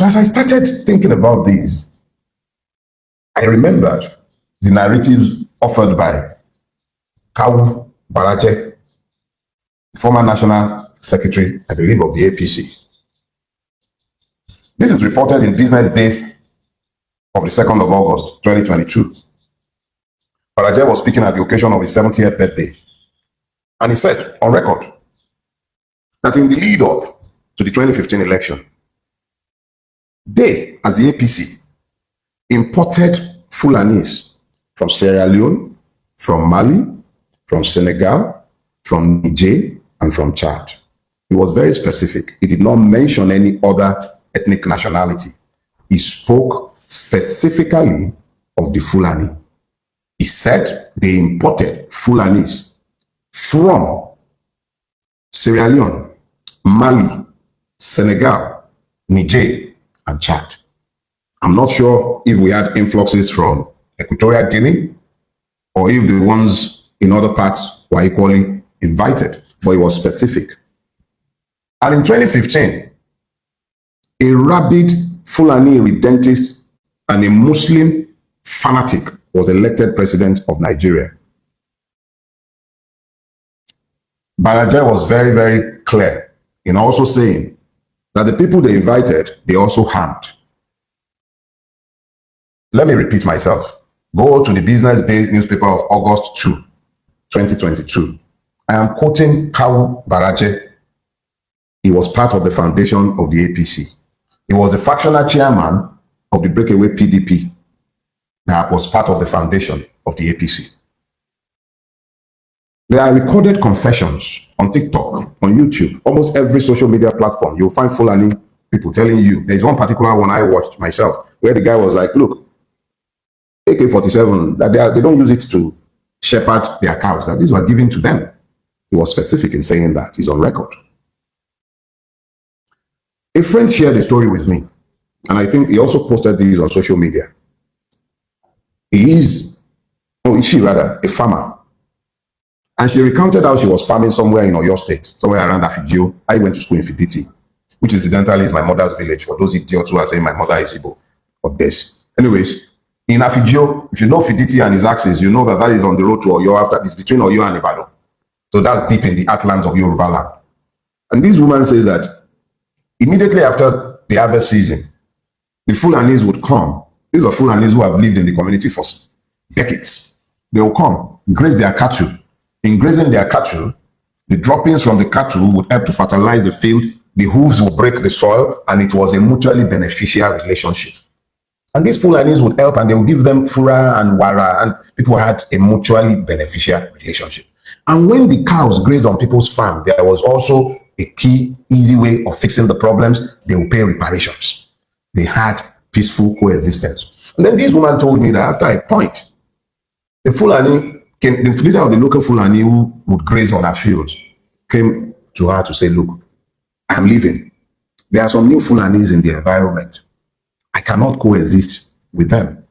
So as I started thinking about these, I remembered the narratives offered by Kawu Baraje, former National Secretary, I believe, of the APC. This is reported in Business Day of the 2nd of August, 2022. Baraje was speaking at the occasion of his 70th birthday. And he said, on record, that in the lead up to the 2015 election, they, as the APC, imported Fulanis from Sierra Leone, from Mali, from Senegal, from Niger, and from Chad. He was very specific. He did not mention any other ethnic nationality. He spoke specifically of the Fulani. He said they imported Fulanis from Sierra Leone, Mali, Senegal, Niger, and Chad. I'm not sure if we had influxes from Equatorial Guinea or if the ones in other parts were equally invited, but it was specific. And in 2015, a rabid Fulani redentist and a Muslim fanatic was elected president of Nigeria. Baraje was very, very clear in also saying that the people they invited, they also harmed. Let me repeat myself. Go to the Business Day newspaper of August 2, 2022. I am quoting Kawu Baraje. He was part of the foundation of the APC. He was the factional chairman of the breakaway PDP that was part of the foundation of the APC. There are recorded confessions on TikTok, on YouTube, almost every social media platform. You'll find Fulani people telling you. There's one particular one I watched myself where the guy was like, look, AK-47, that they don't use it to shepherd their cows, that these were given to them. He was specific in saying that. He's on record. A friend shared a story with me, and I think he also posted these on social media. Is she rather, a farmer. And she recounted how she was farming somewhere in Oyo State, somewhere around Afijio. I went to school in Fiditi, which incidentally is my mother's village, for those idiots who are saying my mother is Igbo or this. Anyways, in Afijio, if you know Fiditi and his axis, you know that is on the road to Oyo, after it's between Oyo and Ibadan. So that's deep in the heartlands of Yoruba land. And this woman says that immediately after the harvest season, the Fulanis would come. These are Fulanis who have lived in the community for decades. They will come, graze their cattle. In grazing their cattle, the droppings from the cattle would help to fertilize the field. The hooves will break the soil, and it was a mutually beneficial relationship. And these Fulanis would help, and they would give them fura and wara, and people had a mutually beneficial relationship. And when the cows grazed on people's farm, there was also a key, easy way of fixing the problems. They would pay reparations. They had peaceful coexistence. And then this woman told me that after a point, the Fulani, the leader of the local Fulani who would graze on her fields, came to her to say, look, I'm leaving. There are some new Fulanis in the environment. I cannot coexist with them.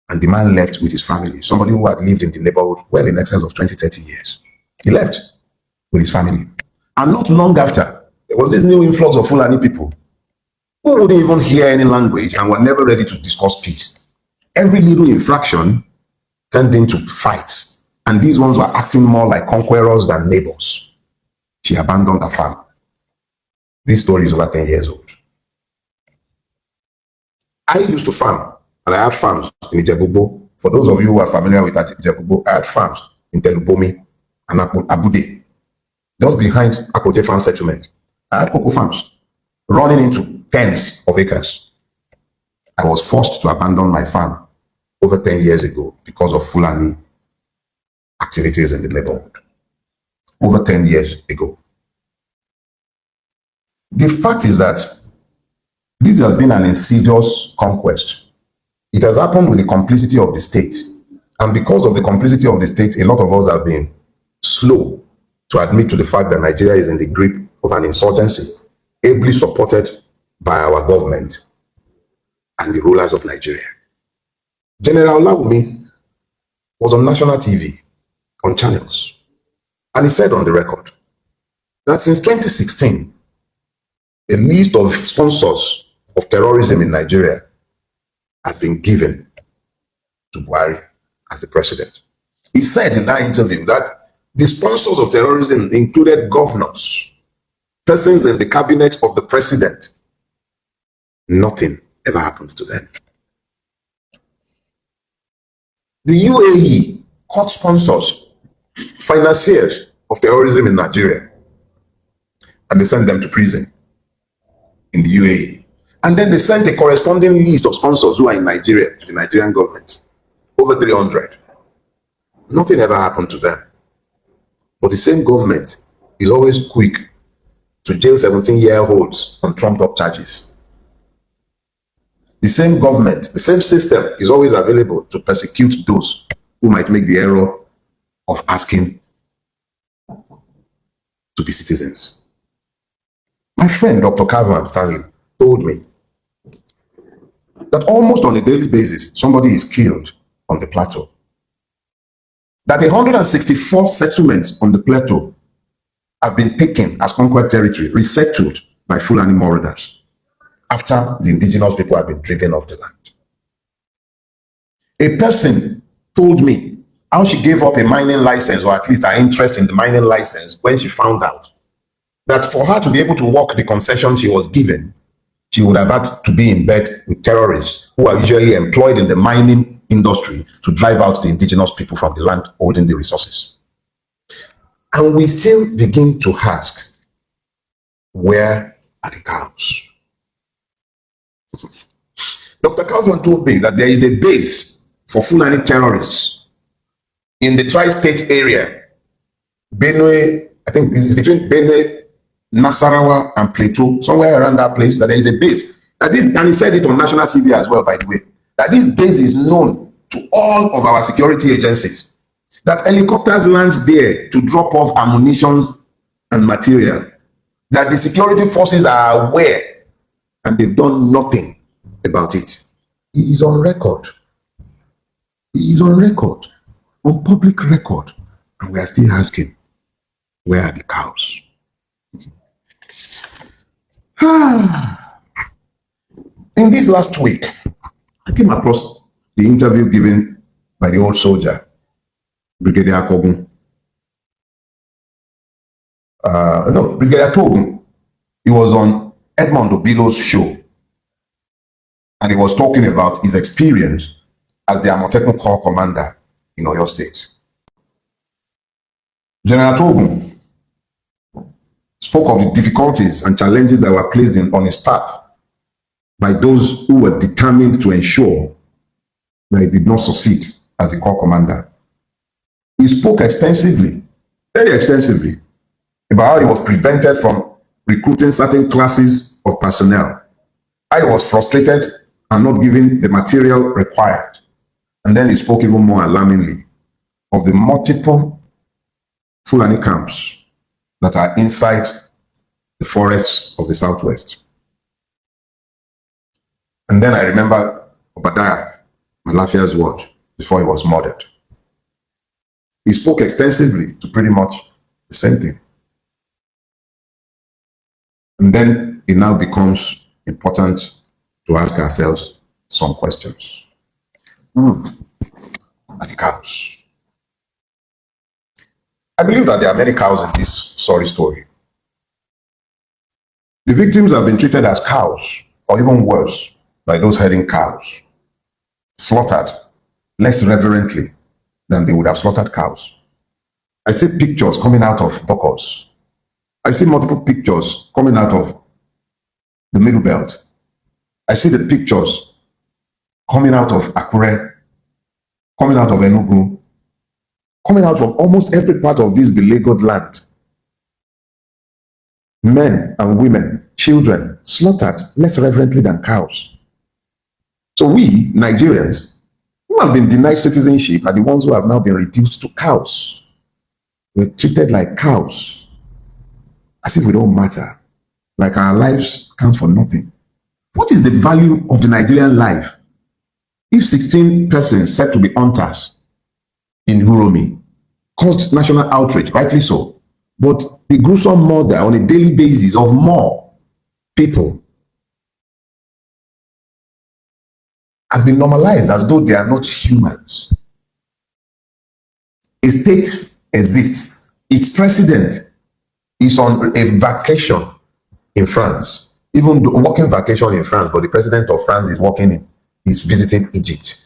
And the man left with his family, somebody who had lived in the neighborhood well in excess of 20, 30 years. He left with his family. And not long after, there was this new influx of Fulani people who wouldn't even hear any language and were never ready to discuss peace. Every little infraction turned into fights. And these ones were acting more like conquerors than neighbors. She abandoned her farm. This story is over 10 years old. I used to farm, and I had farms in Ijebubo. For those of you who are familiar with Ijebubo, I had farms in Telubomi and Abude, just behind Akoje Farm Settlement. I had cocoa farms running into tens of acres. I was forced to abandon my farm over 10 years ago because of Fulani activities in the neighborhood. Over 10 years ago. The fact is that this has been an insidious conquest. It has happened with the complicity of the state. And because of the complicity of the state, a lot of us have been slow to admit to the fact that Nigeria is in the grip of an insurgency, ably supported by our government and the rulers of Nigeria. General Lawumi was on national TV, on channels, and he said on the record that since 2016, a list of sponsors of terrorism in Nigeria had been given to Buhari as the president. He said in that interview that the sponsors of terrorism included governors, persons in the cabinet of the president. Nothing ever happened to them. The UAE caught sponsors, financiers of terrorism in Nigeria, and they sent them to prison in the UAE. And then they sent a corresponding list of sponsors who are in Nigeria to the Nigerian government, over 300. Nothing ever happened to them. But the same government is always quick to jail 17-year-olds on trumped-up charges. The same government, the same system is always available to persecute those who might make the error of asking to be citizens. My friend, Dr. Calvin Stanley, told me that almost on a daily basis, somebody is killed on the plateau. That 164 settlements on the plateau have been taken as conquest territory, resettled by Fulani marauders after the indigenous people have been driven off the land. A person told me how she gave up a mining license, or at least her interest in the mining license, when she found out that for her to be able to work the concession she was given, she would have had to be in bed with terrorists who are usually employed in the mining industry to drive out the indigenous people from the land holding the resources. And we still begin to ask, where are the cows? Dr. Calvin told me that there is a base for Fulani terrorists in the tri-state area, Benue, I think this is between Benue, Nasarawa, and Plateau, somewhere around that place, that there is a base. And he said it on national TV as well, by the way, that this base is known to all of our security agencies, that helicopters land there to drop off ammunition and material, that the security forces are aware, and they've done nothing about it. He is on record. He is on record, on public record, and we are still asking, where are the cows? In this last week, I came across the interview given by the old soldier, Brigadier Kogun. Brigadier Kogun. He was on Edmond Obilo's show, and he was talking about his experience as the Amotekun Corps commander in Oyo State. General Togun spoke of the difficulties and challenges that were placed on his path by those who were determined to ensure that he did not succeed as a corps commander. He spoke extensively, very extensively, about how he was prevented from recruiting certain classes of personnel, how he was frustrated and not given the material required. And then he spoke even more alarmingly of the multiple Fulani camps that are inside the forests of the Southwest. And then I remember Obadiah Malafia's word before he was murdered. He spoke extensively to pretty much the same thing. And then it now becomes important to ask ourselves some questions. Are the cows? I believe that there are many cows in this sorry story. The victims have been treated as cows, or even worse, by those herding cows, slaughtered less reverently than they would have slaughtered cows. I see pictures coming out of Bokos. I see multiple pictures coming out of the Middle Belt. I see the pictures coming out of Akure, coming out of Enugu, coming out from almost every part of this beleaguered land. Men and women, children, slaughtered less reverently than cows. So we, Nigerians, who have been denied citizenship, are the ones who have now been reduced to cows. We're treated like cows, as if we don't matter, like our lives count for nothing. What is the value of the Nigerian life if 16 persons said to be hunters in Uromi caused national outrage, rightly so, but the gruesome murder on a daily basis of more people has been normalized as though they are not humans. A state exists. Its president is on a vacation in France, even working vacation in France, but the president of France is visiting Egypt.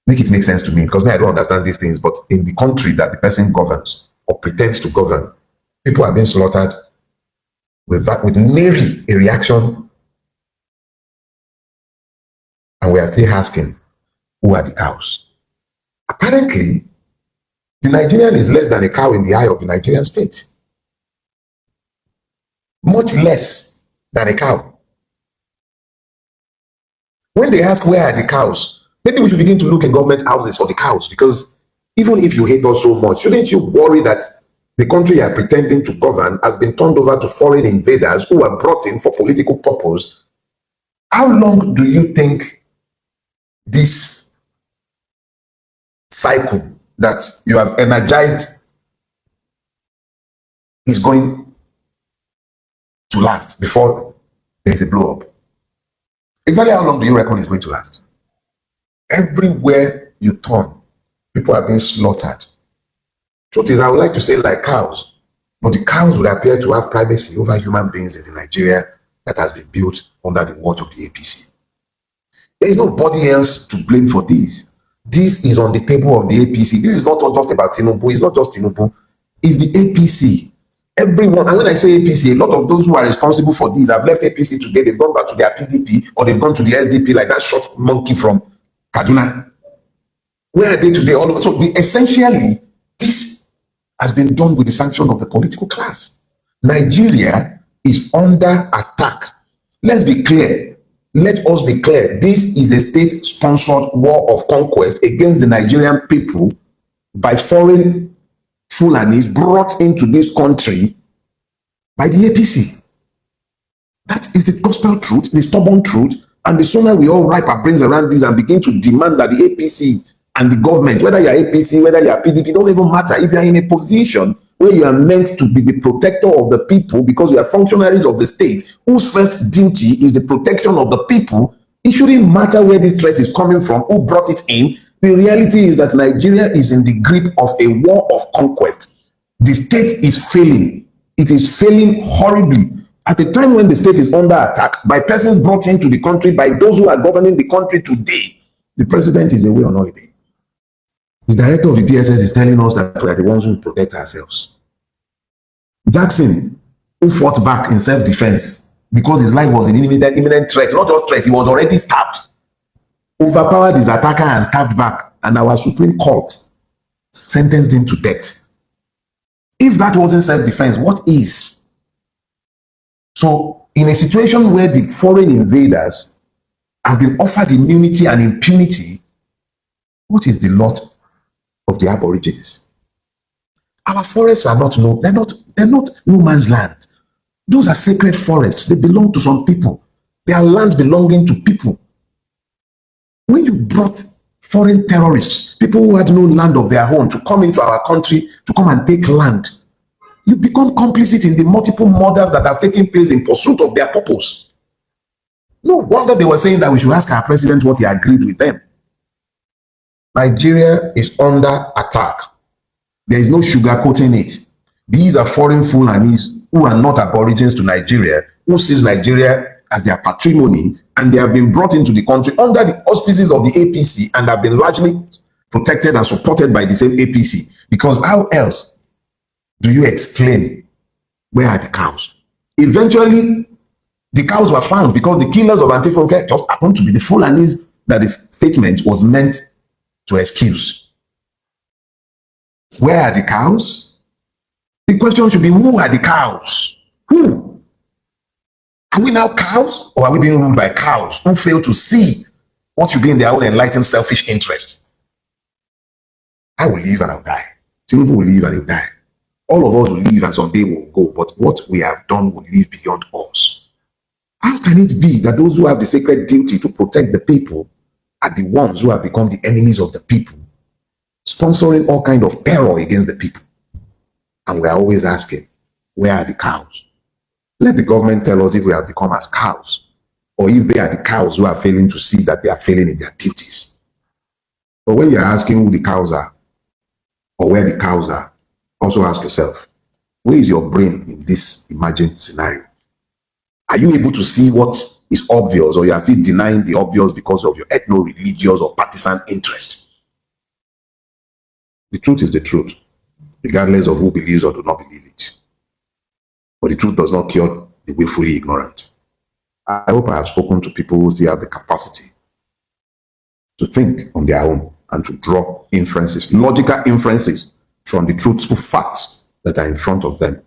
Make it make sense to me, because I don't understand these things, but in the country that the person governs or pretends to govern, people are being slaughtered with nary a reaction. And we are still asking, who are the cows? Apparently, the Nigerian is less than a cow in the eye of the Nigerian state. Much less than a cow. When they ask where are the cows, maybe we should begin to look in government houses for the cows, because even if you hate us so much, shouldn't you worry that the country you are pretending to govern has been turned over to foreign invaders who are brought in for political purpose? How long do you think this cycle that you have energized is going to last before there is a blow up? Exactly how long do you reckon it's going to last? Everywhere you turn, people are being slaughtered. Truth is, I would like to say like cows, but the cows would appear to have privacy over human beings in the Nigeria that has been built under the watch of the APC. There is nobody else to blame for this. This is on the table of the APC. This is not just about Tinubu. It's not just Tinubu. It's the APC. Everyone, and when I say APC, a lot of those who are responsible for this have left APC today. They've gone back to their PDP or they've gone to the SDP like that short monkey from Kaduna. Where are they today? So essentially, this has been done with the sanction of the political class. Nigeria is under attack. Let's be clear. Let us be clear. This is a state-sponsored war of conquest against the Nigerian people by foreign Fulanis brought into this country by the APC. That is the gospel truth, the stubborn truth. And the sooner we all wrap our brains around this and begin to demand that the APC and the government, whether you're APC, whether you're PDP, it doesn't even matter. If you're in a position where you are meant to be the protector of the people because you are functionaries of the state, whose first duty is the protection of the people, it shouldn't matter where this threat is coming from, who brought it in. The reality is that Nigeria is in the grip of a war of conquest. The state is failing. It is failing horribly. At a time when the state is under attack by persons brought into the country by those who are governing the country today, the president is away on holiday. The director of the DSS is telling us that we are the ones who protect ourselves. Jackson, who fought back in self-defense because his life was in imminent threat, not just threat, he was already stabbed, overpowered his attacker and stabbed back, and our Supreme Court sentenced him to death. If that wasn't self-defense, what is? So, in a situation where the foreign invaders have been offered immunity and impunity, what is the lot of the Aborigines? Our forests are not they're not no man's land. Those are sacred forests. They belong to some people. They are lands belonging to people. When you brought foreign terrorists, people who had no land of their own, to come into our country, to come and take land, you become complicit in the multiple murders that have taken place in pursuit of their purpose. No wonder they were saying that we should ask our president what he agreed with them. Nigeria is under attack. There is no sugarcoating it. These are foreign Fulanis who are not aborigines to Nigeria, who sees Nigeria as their patrimony, and they have been brought into the country under the auspices of the APC and have been largely protected and supported by the same APC. Because how else do you explain where are the cows? Eventually, the cows were found because the killers of Antifunke just happened to be the Fulanis that the statement was meant to excuse. Where are the cows? The question should be, who are the cows? Who? Are we now cows, or are we being ruled by cows who fail to see what should be in their own enlightened selfish interest? I will live and I'll die. Tinubu will live and he'll die. All of us will live and someday we'll go, but what we have done will live beyond us. How can it be that those who have the sacred duty to protect the people are the ones who have become the enemies of the people, sponsoring all kinds of terror against the people? And we are always asking, where are the cows? Let the government tell us if we have become as cows. or if they are the cows who are failing to see that they are failing in their duties. But when you're asking who the cows are, or where the cows are, also ask yourself, where is your brain in this imagined scenario? Are you able to see what is obvious, or you are still denying the obvious because of your ethno-religious or partisan interest? The truth is the truth, regardless of who believes or do not believe it. But the truth does not cure the willfully ignorant. I hope I have spoken to people who still have the capacity to think on their own and to draw inferences, logical inferences from the truthful facts that are in front of them.